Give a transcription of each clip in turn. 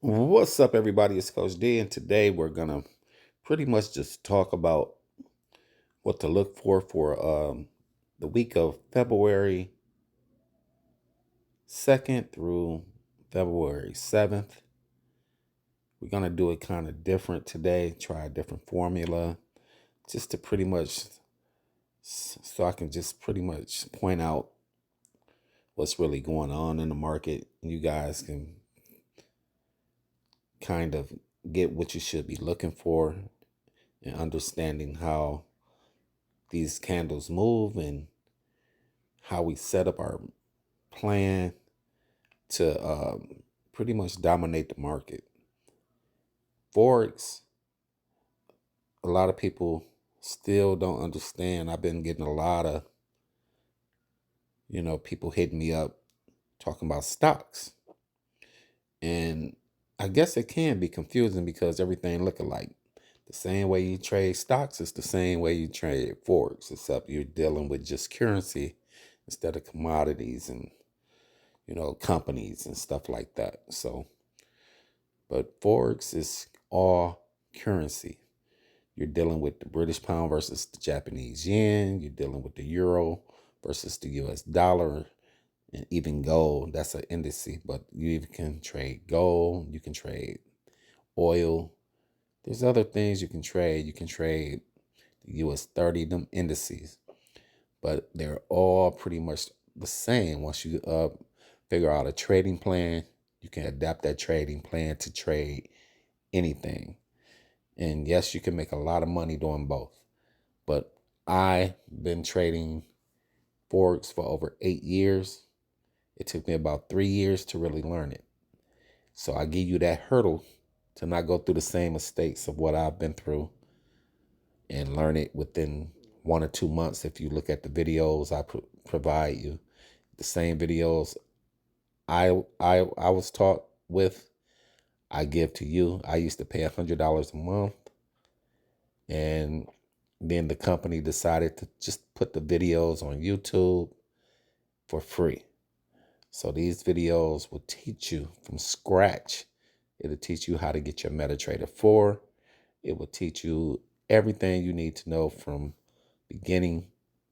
What's up, everybody? It's Coach D, and today we're gonna pretty much just talk about what to look for the week of February 2nd through February 7th. We're gonna do it kind of different today, try a different formula, just to pretty much so I can just pretty much point out what's really going on in the market. You guys can kind of get what you should be looking for and understanding how these candles move and how we set up our plan to pretty much dominate the market. Forex, a lot of people still don't understand. I've been getting a lot of, people hitting me up talking about stocks. And I guess it can be confusing because everything look alike. The same way you trade stocks is the same way you trade Forex, except you're dealing with just currency instead of commodities and companies and stuff like that. So, but Forex is all currency. You're dealing with the British pound versus the Japanese yen. You're dealing with the euro versus the US dollar and even gold. That's an indice, but you even can trade gold. You can trade oil. There's other things you can trade. You can trade the US 30, them indices, but they're all pretty much the same. Once you figure out a trading plan, you can adapt that trading plan to trade anything. And yes, you can make a lot of money doing both. But I've been trading Forex for over 8 years. It took me about 3 years to really learn it. So I give you that hurdle to not go through the same mistakes of what I've been through and learn it within 1 or 2 months. If you look at the videos I provide you, the same videos I was taught with, I give to you. I used to pay $100 a month, and then the company decided to just put the videos on YouTube for free. So these videos will teach you from scratch. It'll teach you how to get your MetaTrader 4. It will teach you everything you need to know from beginning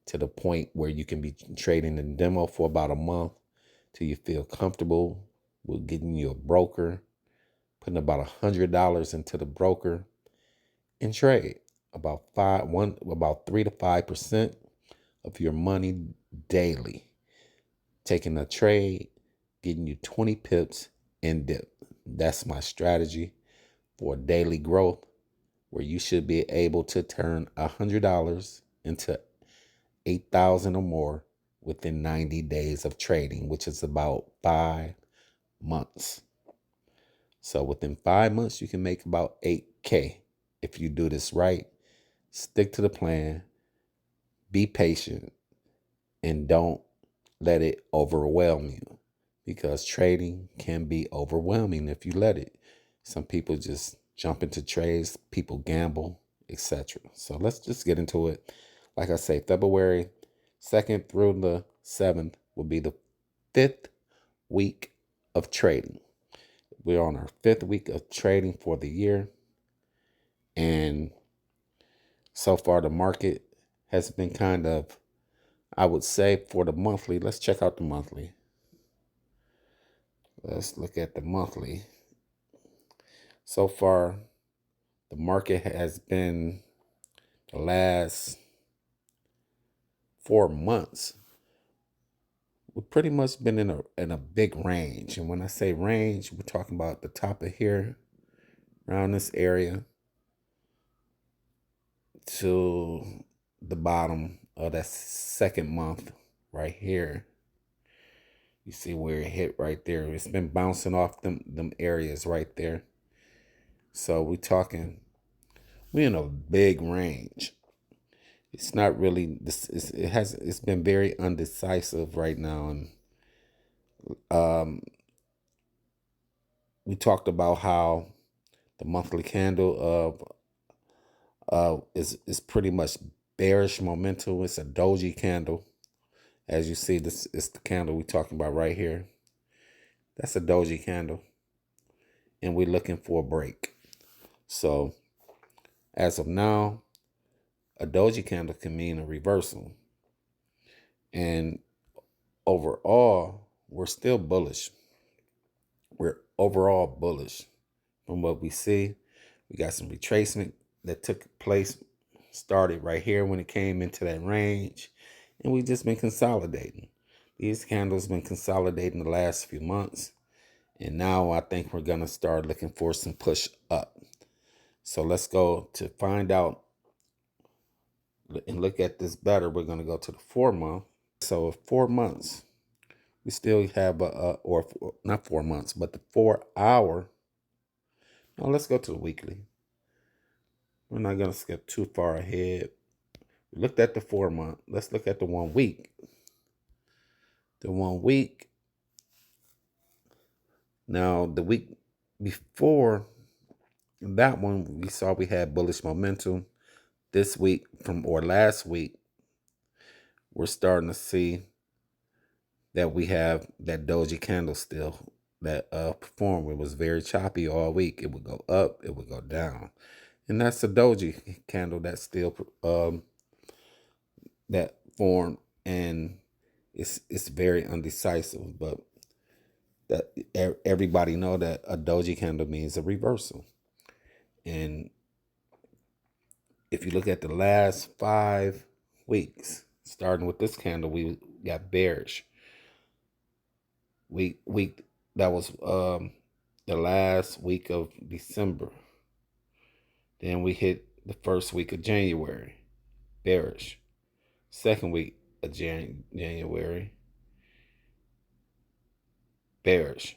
to the point where you can be trading in demo for about a month till you feel comfortable with getting you a broker, putting about $100 into the broker and trade about 3 to 5% of your money daily. Taking a trade, getting you 20 pips in dip. That's my strategy for daily growth, where you should be able to turn $100 into 8,000 or more within 90 days of trading, which is about 5 months. So within 5 months, you can make about 8K if you do this right. Stick to the plan, be patient, and don't let it overwhelm you, because trading can be overwhelming if you let it. Some people just jump into trades, people gamble, etc. So let's just get into it. Like I say, February 2nd through the 7th will be the 5th week of trading. We're on our 5th week of trading for the year. And so far, the market has been kind of, I would say, for the monthly. Let's check out the monthly. Let's look at the monthly. So far, the market has been, the last 4 months, we've pretty much been in a big range. And when I say range, we're talking about the top of here, around this area, to the bottom of that second month right here. You see where it hit right there. It's been bouncing off them areas right there. So we're in a big range. It's not really this. It's been very undecisive right now, and um, we talked about how the monthly candle is pretty much bearish momentum. It's a doji candle. As you see, this is the candle we're talking about right here. That's a doji candle. and we're looking for a break. So as of now, a doji candle can mean a reversal. And overall, we're still bullish. We're overall bullish from what we see. We got some retracement that took place, started right here when it came into that range, and we've just been consolidating. These candles been consolidating the last few months, and now I think we're gonna start looking for some push up. So let's go to find out and look at this better. We're gonna go to the 4 month. So 4 months, we still have or not 4 months, but the 4 hour. Now let's go to the weekly. We're not gonna skip too far ahead. We looked at the 4 month. Let's look at the 1 week. The 1 week. Now the week before that one, we saw we had bullish momentum. This week or last week, we're starting to see that we have that doji candle still that performed. It was very choppy all week. It would go up, it would go down. And that's a doji candle that still that formed, and it's very undecisive, but that everybody know that a doji candle means a reversal. And if you look at the last 5 weeks, starting with this candle, we got bearish. Week that was the last week of December. Then we hit the first week of January, bearish. Second week of January, bearish.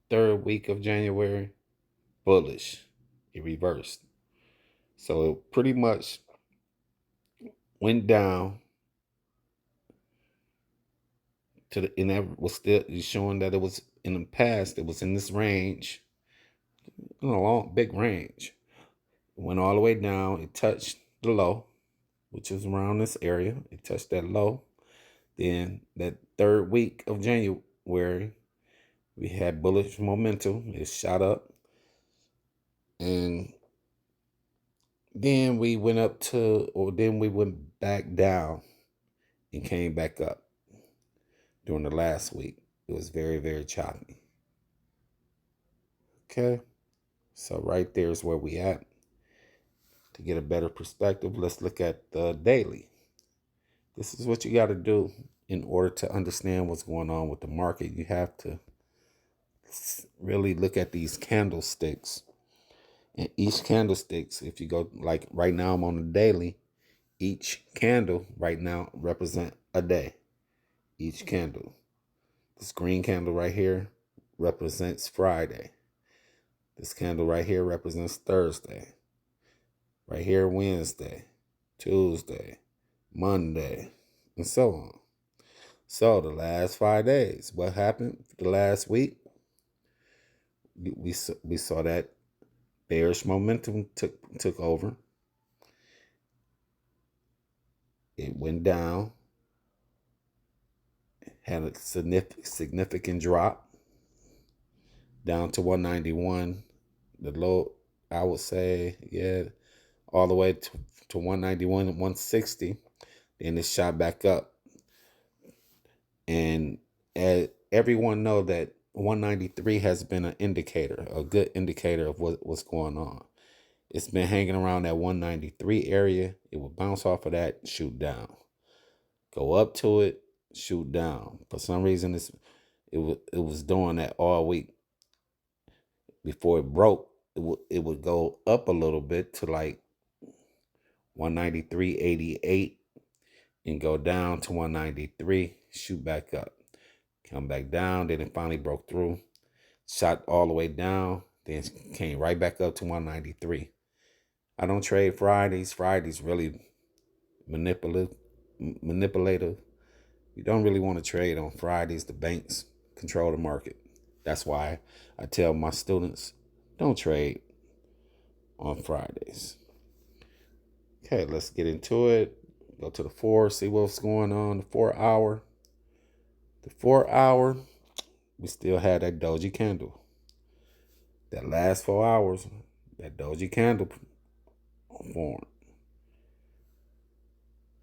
Third week of January, bullish. It reversed. So it pretty much went down to the, and that was still showing that it was in the past, it was in this range, in a long, big range. It went all the way down. It touched the low, which is around this area. It touched that low. Then that third week of January, we had bullish momentum. It shot up. And then we went up to, or then we went back down and came back up during the last week. It was very, very choppy. Okay. So right there is where we at. To get a better perspective, let's look at the daily. This is what you got to do in order to understand what's going on with the market. You have to really look at these candlesticks. And each candlesticks, if you go, like right now I'm on the daily, each candle right now represent a day. Each candle. This green candle right here represents Friday. This candle right here represents Thursday. Right here, Wednesday, Tuesday, Monday, and so on. So the last 5 days, what happened the last week? We saw that bearish momentum took over. It went down, had a significant drop down to 191. The low, I would say, yeah, all the way to 191 and 160. Then it shot back up. And everyone know that 193 has been an indicator, a good indicator of what's going on. It's been hanging around that 193 area. It will bounce off of that, shoot down. Go up to it, shoot down. For some reason, it was doing that all week. Before it broke, it would go up a little bit to like 193.88 and go down to 193, shoot back up. Come back down, then it finally broke through, shot all the way down, then came right back up to 193. I don't trade Fridays. Fridays really manipulative. You don't really want to trade on Fridays. The banks control the market. That's why I tell my students, don't trade on Fridays. Okay, let's get into it. Go to the 4, see what's going on. The 4 hour. The 4 hour, we still had that doji candle. That last 4 hours, that doji candle formed.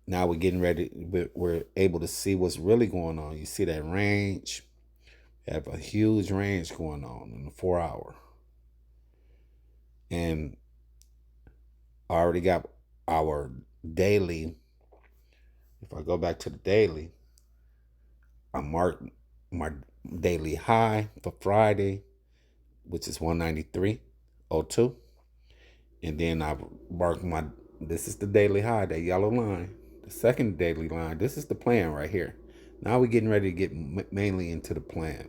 Now we're getting ready. We're able to see what's really going on. You see that range? We have a huge range going on in the 4 hour. And I already got our daily. If I go back to the daily, I marked my daily high for Friday, which is 193.02. And then I marked this is the daily high, that yellow line. The second daily line, this is the plan right here. Now we're getting ready to get mainly into the plan.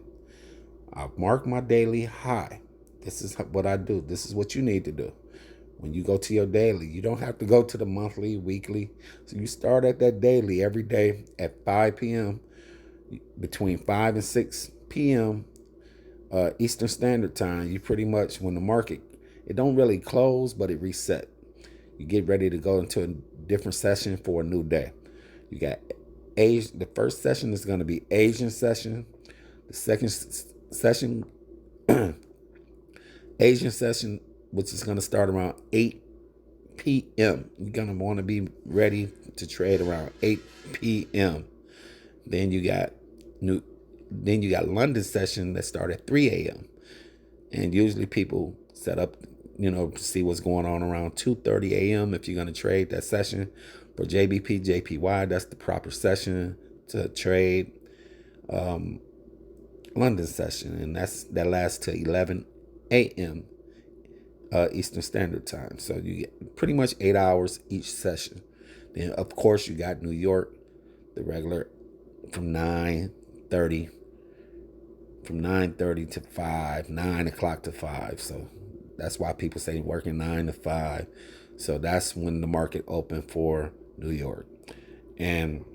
I've marked my daily high. This is what I do. This is what you need to do. When you go to your daily, you don't have to go to the monthly, weekly. So you start at that daily every day at 5 p.m. Between 5 and 6 p.m. Eastern Standard Time. You pretty much, when the market, it don't really close, but it reset. You get ready to go into a different session for a new day. You got the first session is going to be Asian session. The second session, Asian session, which is going to start around 8 p.m. You're going to want to be ready to trade around 8 p.m. Then you got London session that start at 3 a.m. And usually people set up, to see what's going on around 2:30 a.m. if you're going to trade that session. For JBP, JPY, that's the proper session to trade London session. And that lasts to 11 a.m. Eastern Standard Time. So you get pretty much 8 hours each session. Then, of course, you got New York, the regular, from 9:30 to 5, 9 o'clock to 5. So that's why people say working 9 to 5. So that's when the market opened for New York. And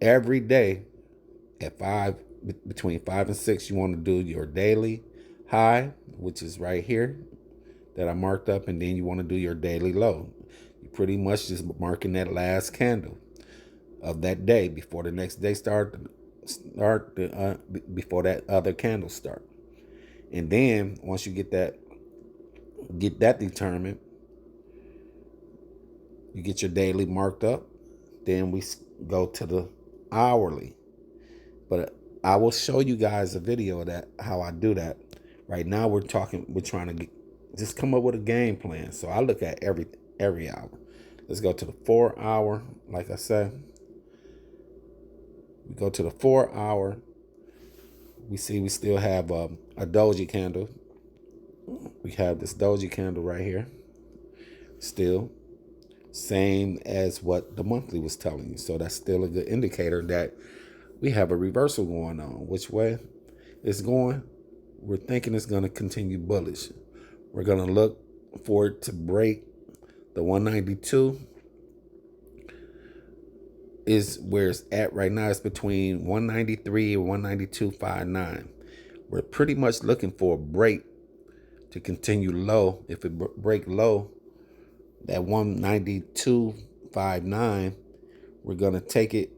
every day at 5, between 5 and 6, you want to do your daily high, which is right here that I marked up, and then you want to do your daily low. You pretty much just marking that last candle of that day before the next day before that other candle start. And then once you get that determined, you get your daily marked up, then we go to the hourly. But I will show you guys a video of that, how I do that. Right now we're trying to just come up with a game plan. So I look at every hour. Let's go to the 4 hour. Like I said, we go to the 4 hour. We see we still have a doji candle. We have this doji candle right here. Still same as what the monthly was telling you. So that's still a good indicator that we have a reversal going on. Which way it's going? We're thinking it's going to continue bullish. We're going to look for it to break the 192 is where it's at right now. It's between 193 and 192.59. We're pretty much looking for a break to continue low. If it break low, that 192.59, we're going to take it.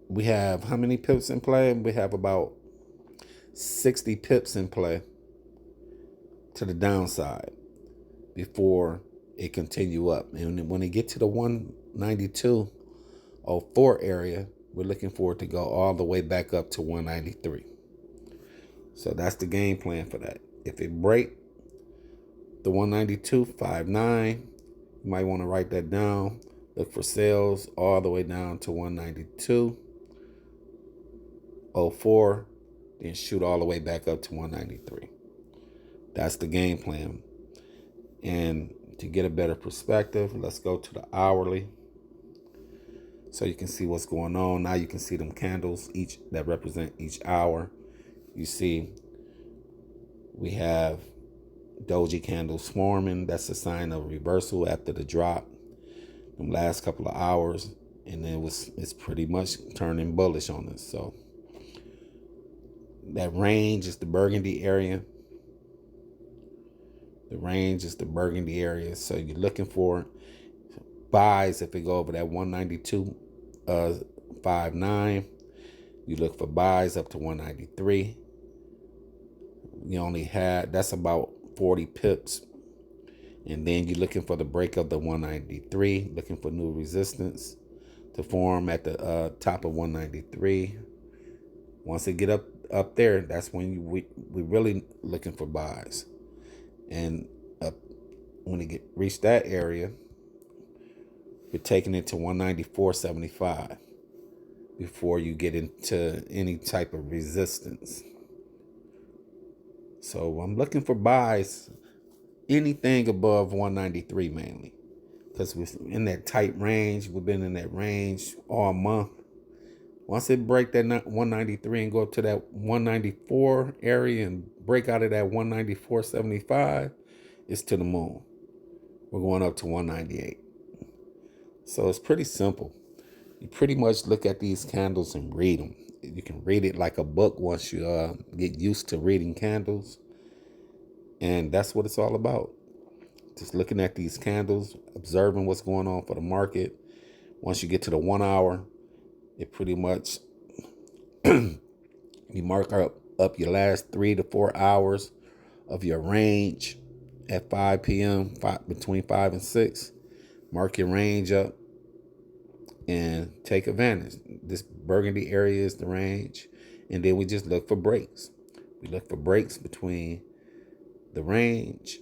We have how many pips in play? We have about 60 pips in play to the downside before it continue up. And when it get to the 192.04 area, we're looking for it to go all the way back up to 193. So that's the game plan for that. If it break the 192.59, you might want to write that down. Look for sales all the way down to 192.04, then shoot all the way back up to 193. That's the game plan. And to get a better perspective, let's go to the hourly so you can see what's going on. Now you can see them candles each that represent each hour. You see we have doji candles forming. That's a sign of reversal after the drop the last couple of hours, and it's pretty much turning bullish on us. So that range is the burgundy area. The range is the burgundy area. So you're looking for buys if it go over that 192.59. You look for buys up to 193. You only had, that's about 40 pips. And then you're looking for the break of the 193, looking for new resistance to form at the top of 193. Once it get up there, that's when we really looking for buys. And when it reach that area, we're taking it to 194.75 before you get into any type of resistance. So I'm looking for buys, anything above 193 mainly, because we're in that tight range. We've been in that range all month. Once it break that 193 and go up to that 194 area and break out of that 194.75, it's to the moon. We're going up to 198. So it's pretty simple. You pretty much look at these candles and read them. You can read it like a book once you get used to reading candles. And that's what it's all about. Just looking at these candles, observing what's going on for the market. Once you get to the 1 hour, it pretty much, you mark up your last 3 to 4 hours of your range at 5 p.m., between 5 and 6. Mark your range up and take advantage. This burgundy area is the range. And then we just look for breaks. We look for breaks between the range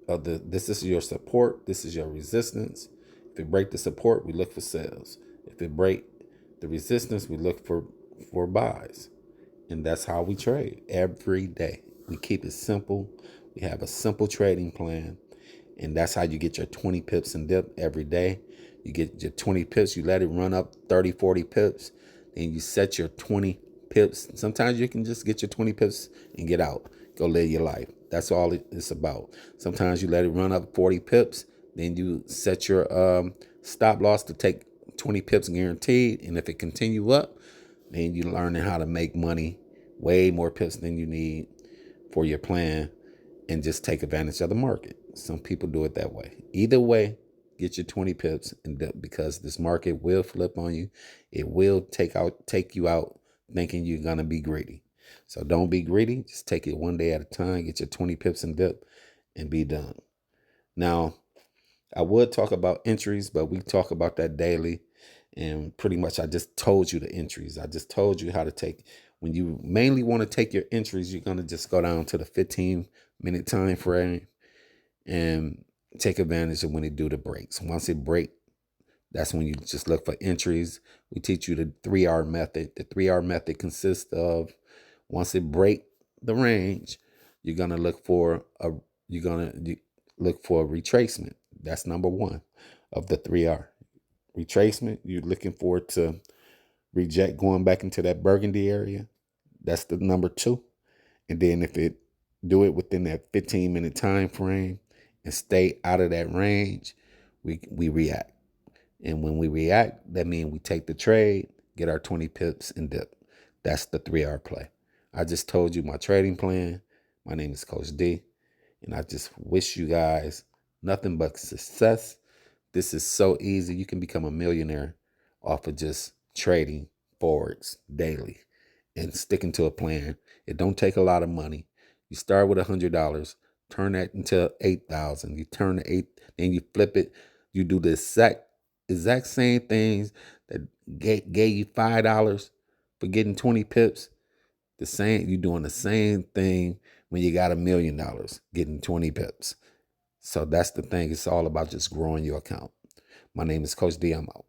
of this is your support, this is your resistance. If it break the support, we look for sales. If it break the resistance, we look for buys. And that's how we trade every day. We keep it simple. We have a simple trading plan. And that's how you get your 20 pips and dip every day. You get your 20 pips, you let it run up 30, 40 pips. Then you set your 20 pips. Sometimes you can just get your 20 pips and get out. Go live your life. That's all it's about. Sometimes you let it run up 40 pips. Then you set your stop loss to take 20 pips guaranteed. And if it continue up, then you're learning how to make money, way more pips than you need for your plan, and just take advantage of the market. Some people do it that way. Either way, get your 20 pips, and because this market will flip on you. It will take you out thinking you're gonna be greedy. So don't be greedy. Just take it one day at a time. Get your 20 pips and dip, and be done. Now, I would talk about entries, but we talk about that daily. And pretty much I just told you the entries. I just told you how to take. When you mainly want to take your entries, you're going to just go down to the 15-minute time frame and take advantage of when it do the breaks. Once it break, that's when you just look for entries. We teach you the 3R method. The 3R method consists of, once it break the range, you're going to look for a retracement. That's number one of the 3R. Retracement, you're looking for it to reject going back into that burgundy area. That's the number two. And then if it do it within that 15-minute time frame and stay out of that range, we react. And when we react, that means we take the trade, get our 20 pips and dip. That's the 3R play. I just told you my trading plan. My name is Coach D, and I just wish you guys nothing but success. This is so easy. You can become a millionaire off of just trading Forex daily and sticking to a plan. It don't take a lot of money. You start with $100, turn that into 8,000. You turn the 8, then you flip it. You do the exact same things that gave you $5 for getting 20 pips. You're doing the same thing when you got $1 million getting 20 pips. So that's the thing. It's all about just growing your account. My name is Coach D. I'm out.